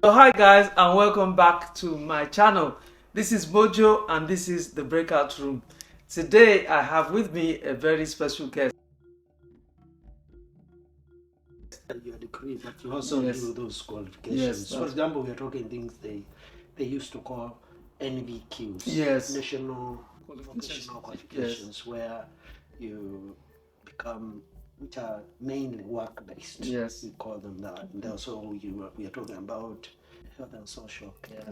So hi guys, and welcome back to my channel. This is Mojo and this is the breakout room. Today I have with me a very special guest. Your degree, but you also do those qualifications. Yes, for example, we are talking things they used to call NVQs, National Vocational Qualifications, where you become, which are mainly work-based. Yes. We call them that. And also we are talking about health and social care,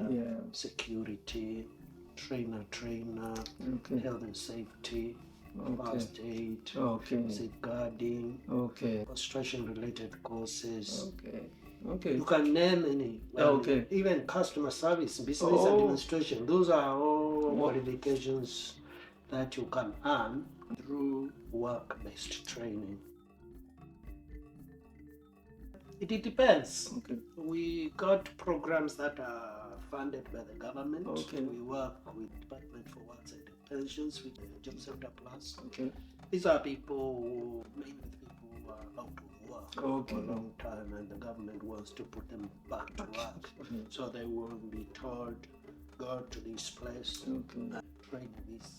security, trainer, health and safety, first aid, safeguarding, construction-related courses. You can name any. Even customer service, business administration. Those are all qualifications that you can earn through work-based training. It depends. We got programs that are funded by the government. We work with Department for Works and Pensions with the Job Center Plus. These are people, mainly people who are out of work for a long time, and the government wants to put them back to work. So they will be told, go to this place and train this.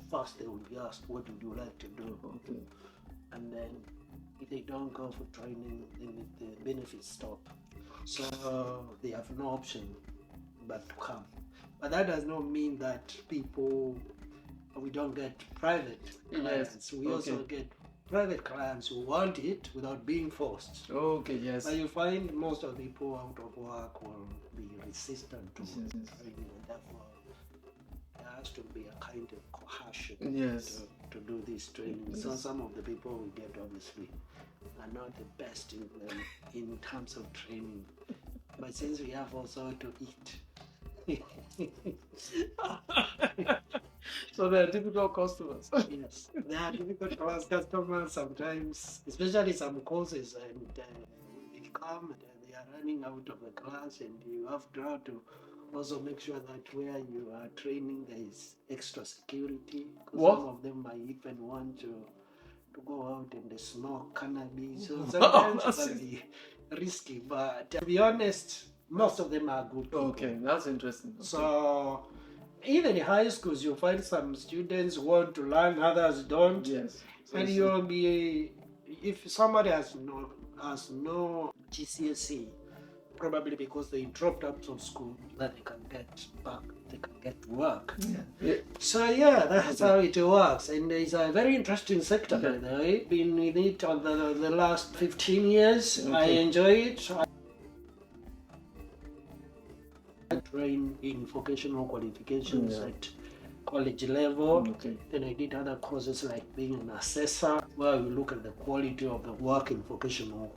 First they will be asked, what would you like to do? And then if they don't go for training, then the benefits stop. So they have no option but to come. But that does not mean that we don't get private clients. We also get private clients who want it without being forced. But you find most of the people out of work will be resistant to training, and therefore there has to be a kind of coercion to do this training. So some of the people we get obviously are not the best in terms of training. But since we have also to eat. So they're difficult customers. Yes, they are difficult customers sometimes, especially some courses, and they come and they are running out of the class, and you have to also make sure that where you are training there is extra security. Some of them might even want to go out and they smoke cannabis. So sometimes it can be risky, but to be honest, most of them are good people. That's interesting. So even in high schools, you find some students want to learn, others don't. And you'll be, if somebody has no GCSE, probably because they dropped out of school, that they can get back, they can get work. So that's how it works, and it's a very interesting sector. By the way, been in it on the last 15 years. I enjoy it. I train in vocational qualifications at college level. Then I did other courses like being an assessor, where we look at the quality of the work in vocational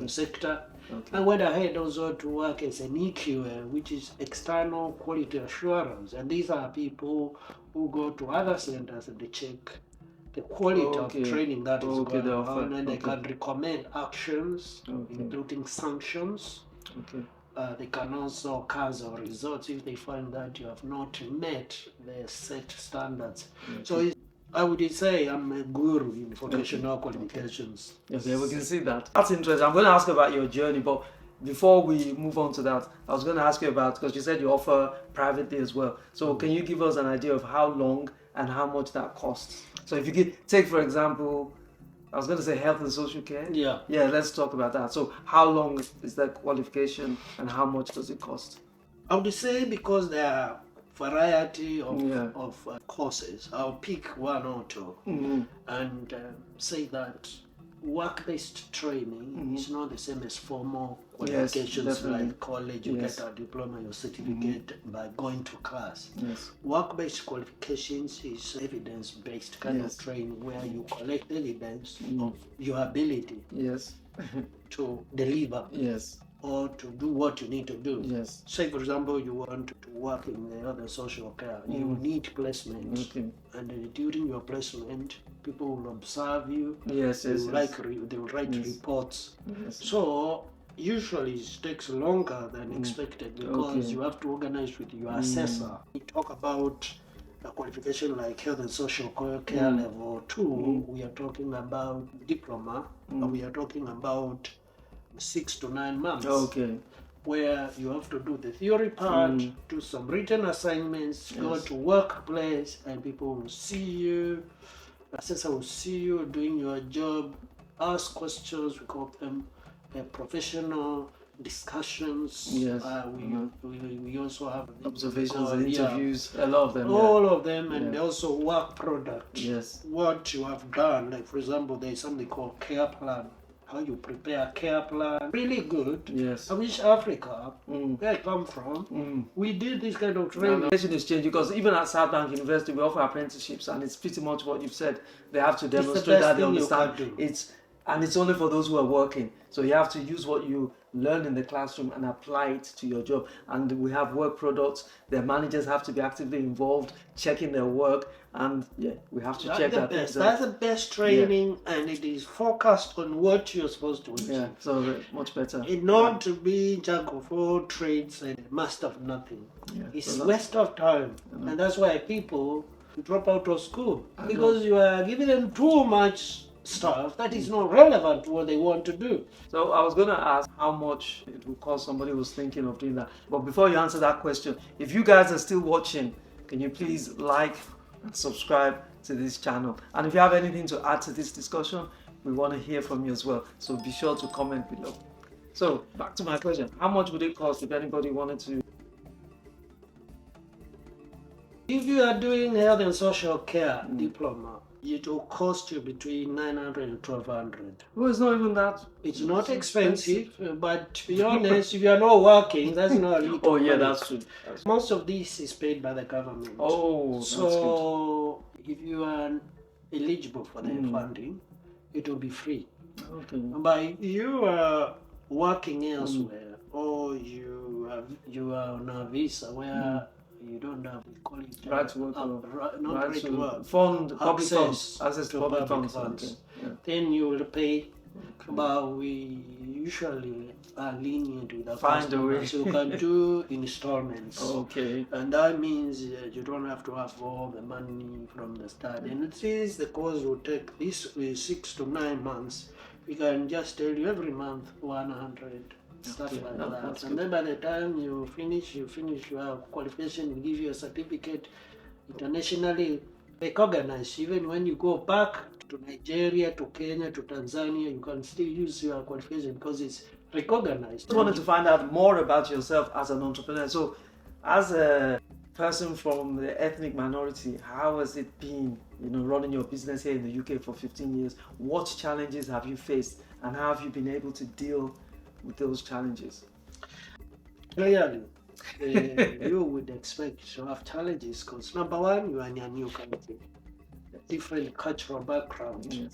sector. I went ahead also to work as an EQA, which is external quality assurance, and these are people who go to other centers and they check the quality of training that is going on, and they can recommend actions, including sanctions. They can also cancel results if they find that you have not met the set standards. So I would say I'm a guru in vocational qualifications. We can see that. That's interesting. I'm going to ask about your journey, but before we move on to that, I was going to ask you about, because you said you offer privately as well. So can you give us an idea of how long and how much that costs? So if you could take, for example, I was going to say health and social care. Let's talk about that. So how long is that qualification and how much does it cost? I would say, because there are variety of courses, I'll pick one or two and say that work-based training is not the same as formal qualifications like college. You get a diploma, your certificate by going to class. Work-based qualifications is evidence-based kind of training, where you collect evidence of your ability to deliver or to do what you need to do. Say, for example, you want to work in the other social care, you need placement, and during your placement, people will observe you. They will write reports. So usually it takes longer than expected, because you have to organize with your assessor. We talk about a qualification like health and social care level 2. We are talking about diploma, and we are talking about 6 to 9 months. where you have to do the theory part, do some written assignments, go to workplace, and people will see you. Assessor will see you doing your job, ask questions. We call them professional discussions. Yes. We also have observations and interviews. A lot of them. All of them, and also work product. Yes. What you have done, like for example, there is something called care plan. How you prepare a care plan, really good. Yes. I wish Africa, where I come from, we did this kind of training. Education is changing because even at South Bank University, we offer apprenticeships, and it's pretty much what you've said. They have to demonstrate that they understand. It's only for those who are working. So you have to use what you learn in the classroom and apply it to your job. And we have work products. Their managers have to be actively involved, checking their work. And we have to check that. That's the best training, and it is focused on what you're supposed to achieve. Yeah, so much better. Not to be jack of all trades and master of nothing. Yeah, it's waste of time. And that's why people drop out of school. Because you are giving them too much stuff that is not relevant to what they want to do. So I was going to ask how much it would cost somebody who's thinking of doing that. But before you answer that question, if you guys are still watching, can you please like and subscribe to this channel? And if you have anything to add to this discussion, we want to hear from you as well. So be sure to comment below. So back to my question. How much would it cost if anybody wanted to? If you are doing health and social care diploma, it will cost you between 900 and 1200. Well, it's not even that. It's not expensive, but to be honest, if you are not working, that's not a little money. That's true. Most of this is paid by the government. Oh, so if you are eligible for the funding, it will be free. Okay. But if you are working elsewhere, or you are on a visa where you don't have, we call it right to work, public funds, access to public funds. Okay. Yeah. Then you will pay. But we usually are lenient with our customers, so you can do installments. Okay. And that means you don't have to have all the money from the start. And since the course will take this 6 to 9 months, we can just tell you every month 100. Stuff like that. And then by the time you finish your qualification, we give you a certificate internationally recognized. Even when you go back to Nigeria, to Kenya, to Tanzania, you can still use your qualification because it's recognized. I wanted to find out more about yourself as an entrepreneur. So, as a person from the ethnic minority, how has it been, running your business here in the UK for 15 years? What challenges have you faced, and how have you been able to deal with those challenges? Clearly, you would expect to have challenges because number one, you are in a new country, different cultural background,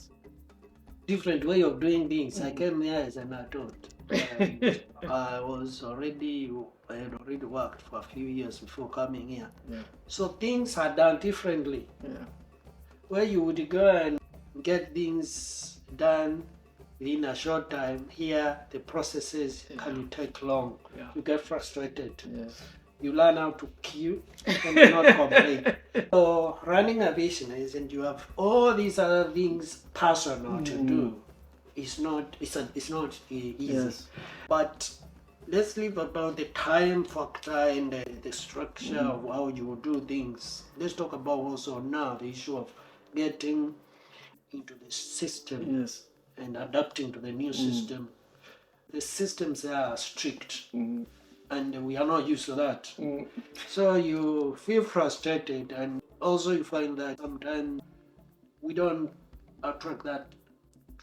different way of doing things. I came here as an adult. And I had already worked for a few years before coming here. So things are done differently. Where you would go and get things done in a short time, here the processes can take long. You get frustrated. You learn how to queue and not complain. So running a business and you have all these other things personal to do, it's not easy. But let's leave about the time factor and the structure of how you will do things. Let's talk about also now the issue of getting into the system. And adapting to the new system. The systems are strict, and we are not used to that. So you feel frustrated, and also you find that sometimes we don't attract that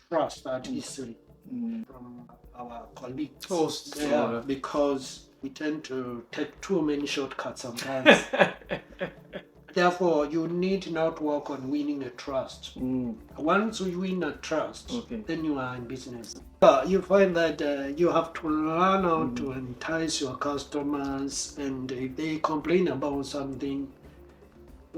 trust that easily from our colleagues. Because we tend to take too many shortcuts sometimes. Therefore, you need now to work on winning a trust. Once you win a trust, then you are in business. You find that you have to learn how to entice your customers, and if they complain about something,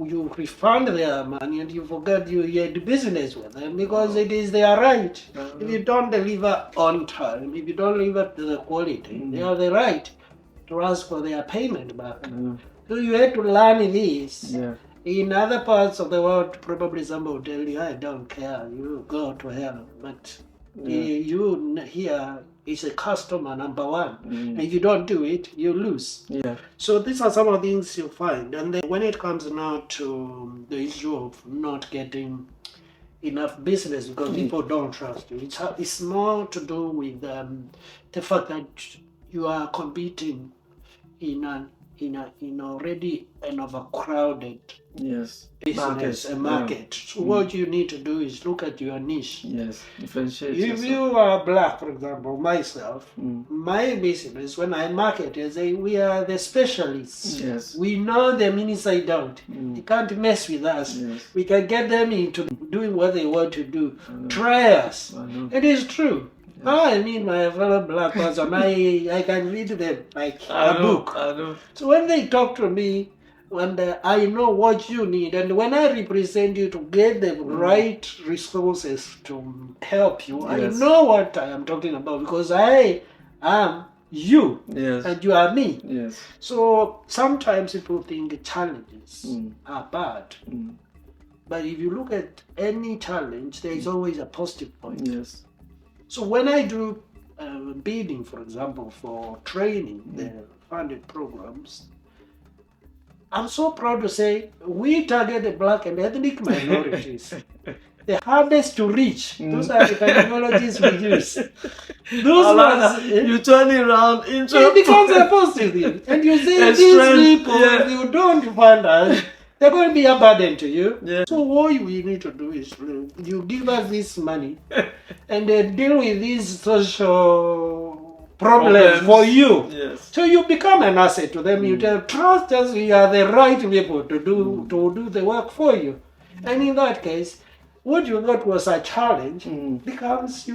you refund their money and you forget you had business with them because it is their right. If you don't deliver on time, if you don't deliver to the quality, they have the right to ask for their payment back. So you had to learn this. In other parts of the world, probably somebody will tell you, I don't care, you go to hell. But you here, is a customer number one. And if you don't do it, you lose. Yeah. So these are some of the things you find. And then when it comes now to the issue of not getting enough business because people don't trust you, it's more to do with the fact that you are competing in already an overcrowded business market. So what you need to do is look at your niche. Yes, differentiate If yourself. you are black, for example, myself, my business, when I market, I say we are the specialists. Yes. We know them inside out. They can't mess with us. Yes. We can get them into doing what they want to do. Try us. It is true. I mean, my fellow black person, I can read them like a book. I know. So when they talk to me, when I know what you need, and when I represent you to get the right resources to help you, I know what I am talking about because I am you and you are me. Yes. So sometimes people think challenges are bad. But if you look at any challenge, there is always a positive point. Yes. So when I do bidding, for example, for training, the funded programs, I'm so proud to say we target the black and ethnic minorities. The hardest to reach. Those are the technologies we use. Those ones, you turn it around into it becomes a positive thing. And you say these people, if you don't fund us, they're going to be a burden to you. Yeah. So what we need to do is you give us this money and deal with these social problems for you. Yes. So you become an asset to them. You tell, trust us, we are the right people to do the work for you. And in that case, what you thought was a challenge becomes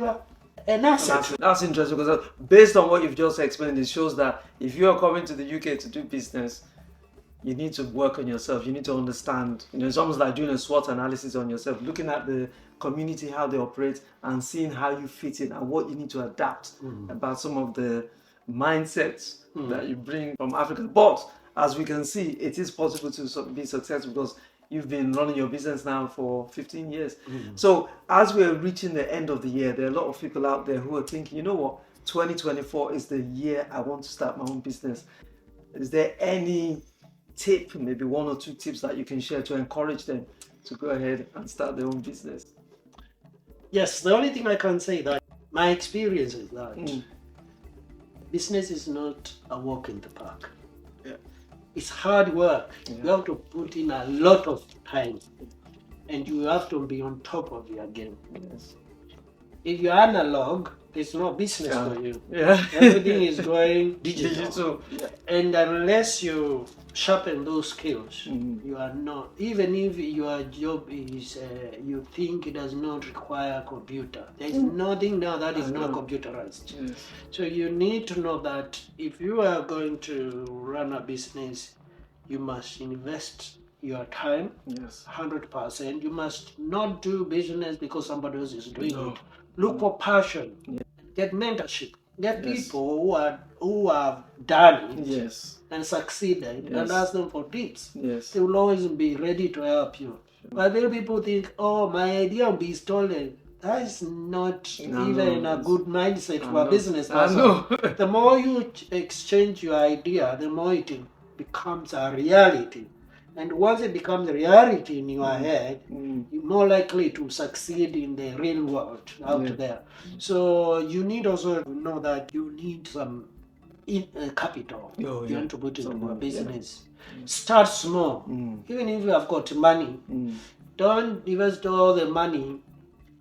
an asset. That's interesting because based on what you've just explained, it shows that if you are coming to the UK to do business, you need to work on yourself. You need to understand. It's almost like doing a SWOT analysis on yourself, looking at the community, how they operate, and seeing how you fit in and what you need to adapt about some of the mindsets that you bring from Africa. But as we can see, it is possible to be successful because you've been running your business now for 15 years. So as we're reaching the end of the year, there are a lot of people out there who are thinking, you know what, 2024 is the year I want to start my own business. Is there any tip, maybe one or two tips that you can share to encourage them to go ahead and start their own business? Yes, the only thing I can say that my experience is that business is not a walk in the park. It's hard work. You have to put in a lot of time and you have to be on top of your game. If you're analog, there's no business for you. Everything is going digital. And unless you sharpen those skills, you are not, even if your job is, you think it does not require a computer. There's nothing now that is not computerized. So you need to know that if you are going to run a business, you must invest your time 100%. You must not do business because somebody else is doing it. Look for passion. Get mentorship. Get people who have done it and succeeded and ask them for tips. They will always be ready to help you. But many people think, oh, my idea will be stolen. That is not even a good mindset for a business person. The more you exchange your idea, the more it becomes a reality. And once it becomes a reality in your head, you're more likely to succeed in the real world out there. So you need also to know that you need some capital you want to put into a business. Start small. Even if you have got money, don't invest all the money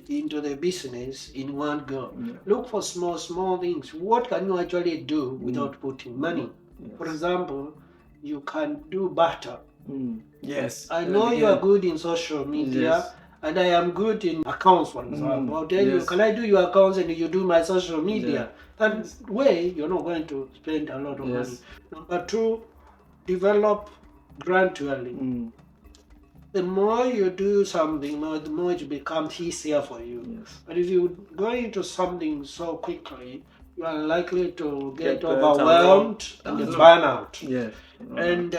into the business in one go. Look for small things. What can you actually do without putting money? For example, you can do barter. I know you are good in social media and I am good in accounts, for example. I'll tell you, can I do your accounts and you do my social media? That way you're not going to spend a lot of money. Number two, develop gradually. The more you do something, the more it becomes easier for you. But if you go into something so quickly, you are likely to get overwhelmed and burn out. And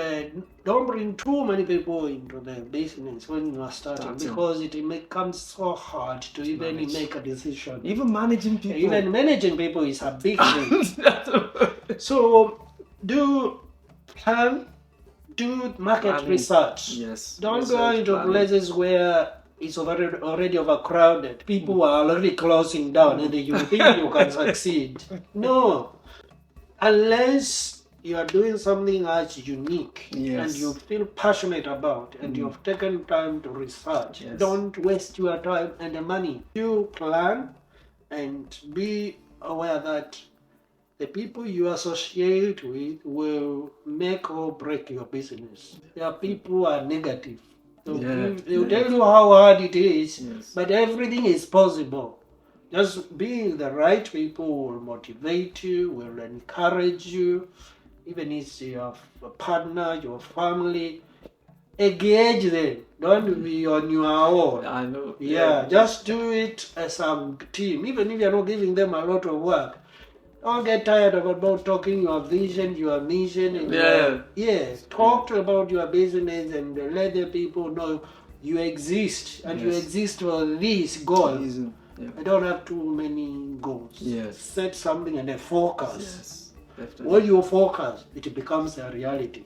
don't bring too many people into the business when you are starting, because it becomes so hard to even make a decision. Even managing people. Even managing people is a big thing. So do plan, do market research. Yes. Don't go into places where it's already overcrowded. People are already closing down and you think you can succeed. No. Unless you are doing something that's unique and you feel passionate about and you've taken time to research. Don't waste your time and the money. You plan and be aware that the people you associate with will make or break your business. There are people who are negative. They'll tell you how hard it is, but everything is possible. Just being the right people will motivate you, will encourage you, even if you have a partner, your family. Engage them. Don't be on your own. I know. Just do it as a team. Even if you're not giving them a lot of work. Don't get tired about talking your vision, your mission. And talk about your business and let the people know you exist and you exist for this goal. I don't have too many goals. Set something and then focus. When you focus, it becomes a reality.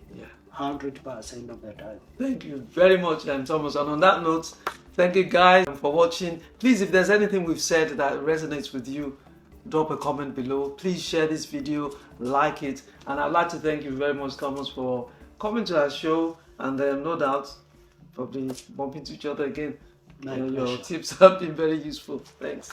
100% of the time. Thank you very much, Thomas. And on that note, thank you guys for watching. Please, if there's anything we've said that resonates with you, drop a comment below. Please share this video, like it. And I'd like to thank you very much, Thomas, for coming to our show. And no doubt, probably bump into each other again. Your tips have been very useful. Thanks.